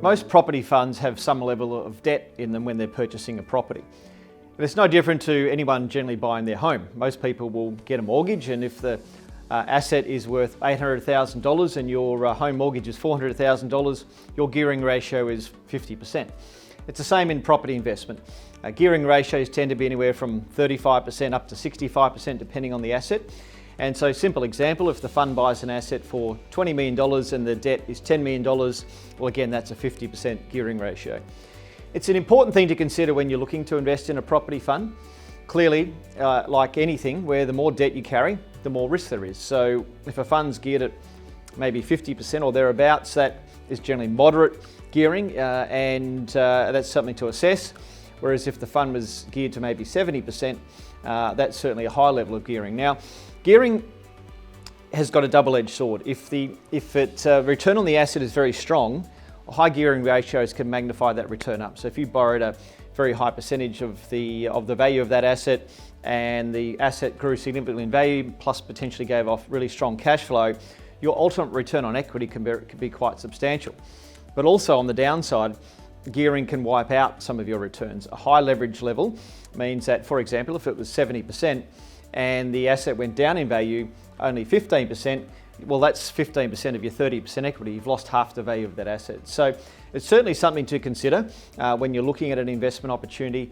Most property funds have some level of debt in them when they're purchasing a property. But it's no different to anyone generally buying their home. Most people will get a mortgage, and if the asset is worth $800,000 and your home mortgage is $400,000, your gearing ratio is 50%. It's the same in property investment. Gearing ratios tend to be anywhere from 35% up to 65% depending on the asset. And so, simple example, if the fund buys an asset for $20 million and the debt is $10 million, well again, that's a 50% gearing ratio. It's an important thing to consider when you're looking to invest in a property fund. Clearly, like anything, where the more debt you carry, the more risk there is. So if a fund's geared at maybe 50% or thereabouts, that is generally moderate gearing, and that's something to assess. Whereas if the fund was geared to maybe 70%, that's certainly a high level of gearing. Now, gearing has got a double-edged sword. If return on the asset is very strong, high gearing ratios can magnify that return up. So if you borrowed a very high percentage of the value of that asset and the asset grew significantly in value, plus potentially gave off really strong cash flow, your ultimate return on equity can be quite substantial. But also on the downside, gearing can wipe out some of your returns. A high leverage level means that, for example, if it was 70% and the asset went down in value only 15%, well, that's 15% of your 30% equity. You've lost half the value of that asset. So it's certainly something to consider when you're looking at an investment opportunity.